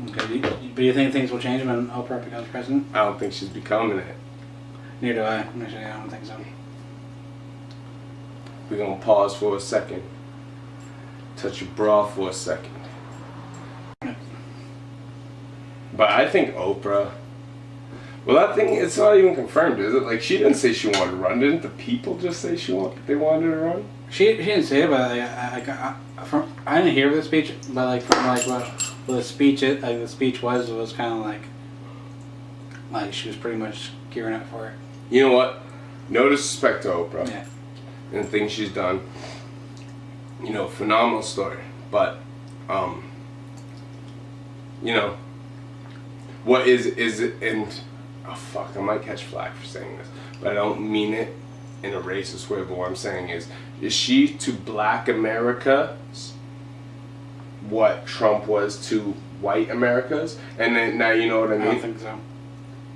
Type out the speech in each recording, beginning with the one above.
Okay, but do you think things will change when Oprah becomes president? I don't think she's becoming it. Neither do I. Actually, I don't think so. We're gonna pause for a second. Touch your bra for a second. But I think Oprah. Well, that thing, it's not even confirmed, is it? Like, she didn't say she wanted to run. Didn't the people just say they wanted to run? She didn't say it, but I didn't hear the speech. But like from like what the speech was kind of like she was pretty much gearing up for it. You know what? No disrespect to Oprah. Yeah. And the things she's done. You know, phenomenal story. But, you know, what is it, and, oh fuck, I might catch flack for saying this, but I don't mean it in a racist way, but what I'm saying is she to black America what Trump was to white Americas? And then, now you know what I mean? I don't think so.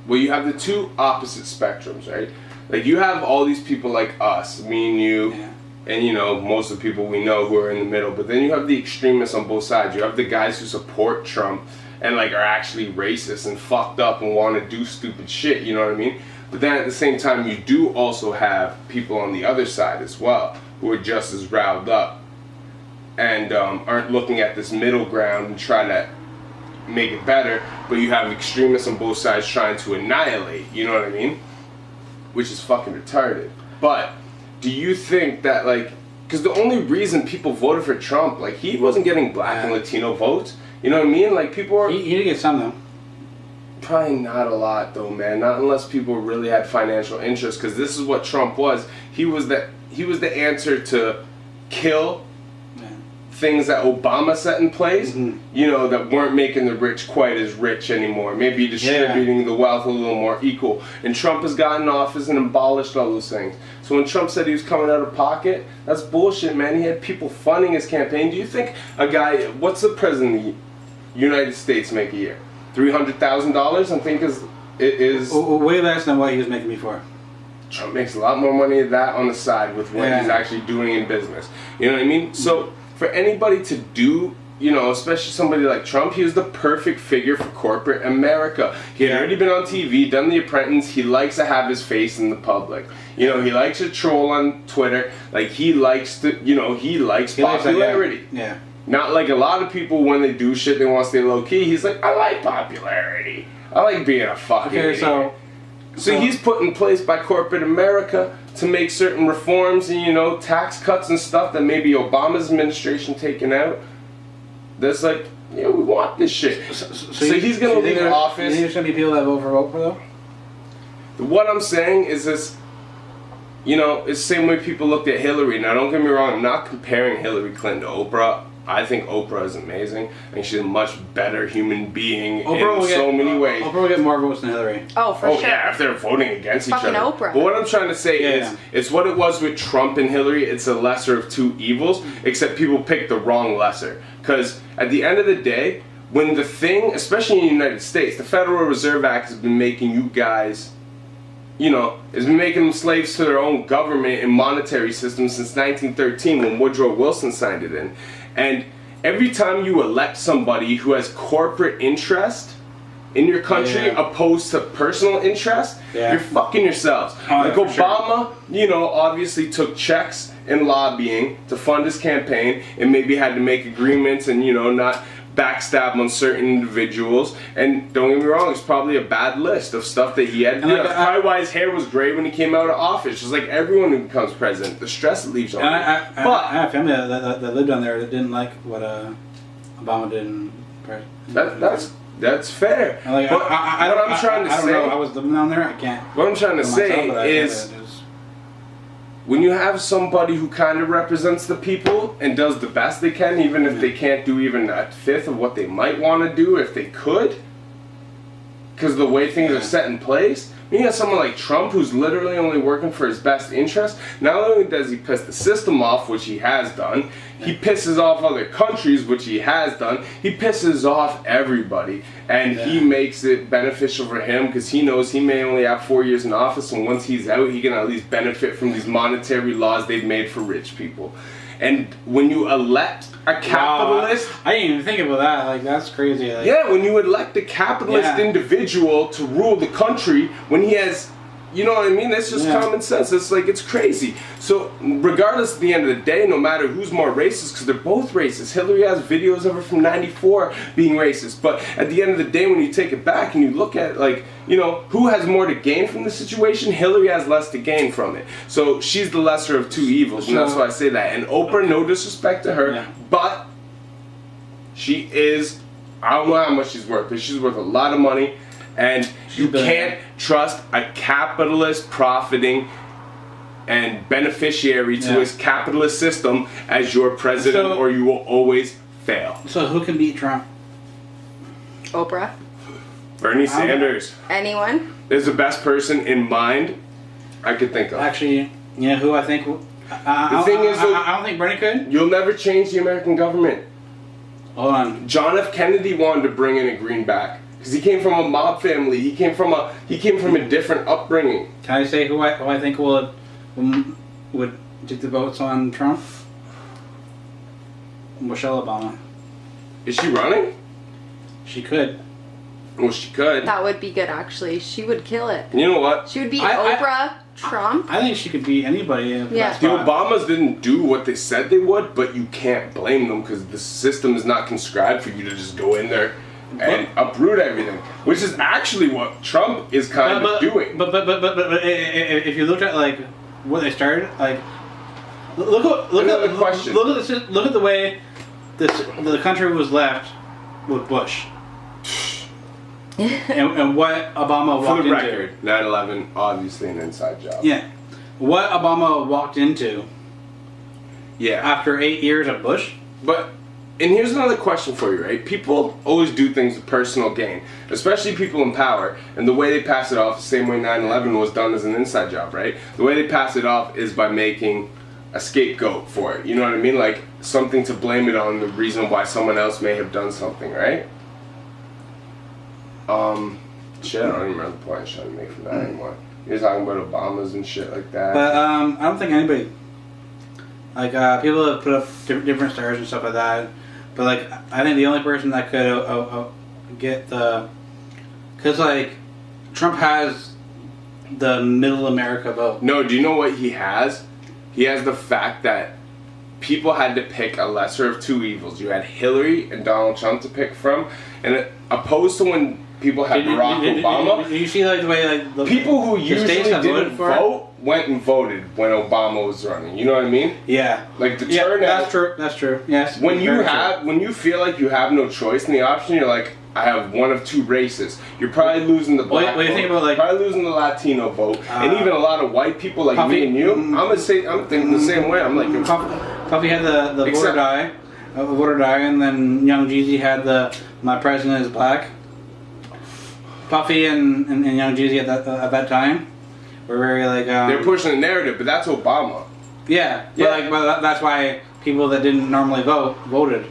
Well, you have the two opposite spectrums, right? Like, you have all these people like us, me and you, Yeah. and you know, most of the people we know who are in the middle, but then you have the extremists on both sides. You have the guys who support Trump and like are actually racist and fucked up and want to do stupid shit, you know what I mean? But then at the same time, you do also have people on the other side as well who are just as riled up and aren't looking at this middle ground and try to make it better, but you have extremists on both sides trying to annihilate, you know what I mean? Which is fucking retarded. But do you think that, like, because the only reason people voted for Trump, like, he wasn't getting black and Latino votes, you know what I mean? Like, people are... He did get some, though. Probably not a lot, though, man. Not unless people really had financial interest, because this is what Trump was. He was the answer to kill things that Obama set in place, you know, that weren't making the rich quite as rich anymore. Maybe distributing the wealth a little more equal. And Trump has gotten in office and abolished all those things. So when Trump said he was coming out of pocket, that's bullshit, man. He had people funding his campaign. Do you think a guy, what's the president of the United States make a year? $300,000, I think it is way less than what he was making before. Trump makes a lot more money than that on the side with what he's actually doing in business. You know what I mean? So for anybody to do, you know, especially somebody like Trump, he was the perfect figure for corporate America. He had already been on TV, done The Apprentice. He likes to have his face in the public. You know, he likes to troll on Twitter. Like, he likes to, you know, he likes popularity. Yeah. Not like a lot of people, when they do shit, they want to stay low key. He's like, I like popularity. I like being a fucking idiot. So he's put in place by corporate America to make certain reforms and, you know, tax cuts and stuff that maybe Obama's administration taken out. That's like, yeah, we want this shit. So he's going to leave office. You think there's going to be people that vote for Oprah, though? What I'm saying is this, you know, it's the same way people looked at Hillary. Now, don't get me wrong, I'm not comparing Hillary Clinton to Oprah. I think Oprah is amazing. I think she's a much better human being in so many ways. Oprah will get more votes than Hillary. Oh, for sure. Yeah, if they're voting against each other. Oprah. But what I'm trying to say is, it's what it was with Trump and Hillary. It's a lesser of two evils, except people pick the wrong lesser. Because at the end of the day, when the thing, especially in the United States, the Federal Reserve Act has been making you guys, you know, has been making them slaves to their own government and monetary system since 1913 when Woodrow Wilson signed it in. And every time you elect somebody who has corporate interest in your country opposed to personal interest, you're fucking yourselves. Like Obama, you know, obviously took checks and lobbying to fund his campaign and maybe had to make agreements and, you know, not backstab on certain individuals. And don't get me wrong, it's probably a bad list of stuff that he had to do. That's probably why his hair was gray when he came out of office. Just like everyone who becomes president, the stress it leaves on you. I have family that lived down there that didn't like what Obama did in That's fair. Like, but I'm trying to say, I don't know. I was living down there. I can't. What I'm trying to say is, when you have somebody who kind of represents the people and does the best they can, even if they can't do even a fifth of what they might want to do if they could, because the way things are set in place. You have someone like Trump who's literally only working for his best interest. Not only does he piss the system off, which he has done, he pisses off other countries, which he has done. He pisses off everybody, and he makes it beneficial for him because he knows he may only have 4 years in office, and once he's out, he can at least benefit from these monetary laws they've made for rich people. And when you elect a capitalist, I didn't even think about that. Like, that's crazy. Like, yeah, when you elect a capitalist individual to rule the country, when he has, you know what I mean? That's just common sense. It's like, it's crazy. So, regardless at the end of the day, no matter who's more racist, because they're both racist. Hillary has videos of her from '94 being racist. But at the end of the day, when you take it back and you look at it, like, you know, who has more to gain from the situation? Hillary has less to gain from it. So, she's the lesser of two evils. And that's why I say that. And Oprah, no disrespect to her, but she is, I don't know how much she's worth, but she's worth a lot of money. And you can't trust a capitalist profiting and beneficiary to his capitalist system as your president, or you will always fail. So who can beat Trump? Oprah. Bernie Sanders. Anyone? Is the best person in mind I could think of. Actually, you know who I think? I don't think Bernie could. You'll never change the American government. Hold on. John F. Kennedy wanted to bring in a greenback. Because he came from a mob family. He came from a different upbringing. Can I say who I think would get the votes on Trump? Michelle Obama. Is she running? She could. Well, she could. That would be good, actually. She would kill it. You know what? She would beat Oprah, Trump. I think she could beat anybody. Yeah. The Obamas didn't do what they said they would, but you can't blame them because the system is not conscribed for you to just go in there and uproot everything, which is actually what Trump is kind of doing. But if you look at like what they started, like look at the way the country was left with Bush. and what Obama walked into. For the record, 9/11, obviously an inside job. Yeah. What Obama walked into. Yeah. After 8 years of Bush. And here's another question for you, right? People always do things to personal gain, especially people in power. And the way they pass it off, the same way 9/11 was done as an inside job, right? The way they pass it off is by making a scapegoat for it. You know what I mean? Like something to blame it on, the reason why someone else may have done something, right? Shit, I don't even remember the point I was trying to make from that anymore. You're talking about Obamas and shit like that. But I don't think anybody, like people have put up different stars and stuff like that. But like I think the only person that could get the, because like Trump has the middle America vote. No, do you know what he has? He has the fact that people had to pick a lesser of two evils. You had Hillary and Donald Trump to pick from, and opposed to when people had Barack Obama. You see like the way like the people who usually didn't for vote went and voted when Obama was running. You know what I mean? Yeah. Like the turnout. That's true. That's true. Yes. When you feel like you have no choice in the option, you're like, I have one of two races. You're probably losing the black vote. What do you think about like probably losing the Latino vote, and even a lot of white people like Puffy, me and you. I'm thinking the same way. I'm like, Puffy had the voter die, and then Young Jeezy had my president is black. Puffy and Young Jeezy at that time were very like they're pushing the narrative, but that's Obama. Yeah, but that's why people that didn't normally vote voted.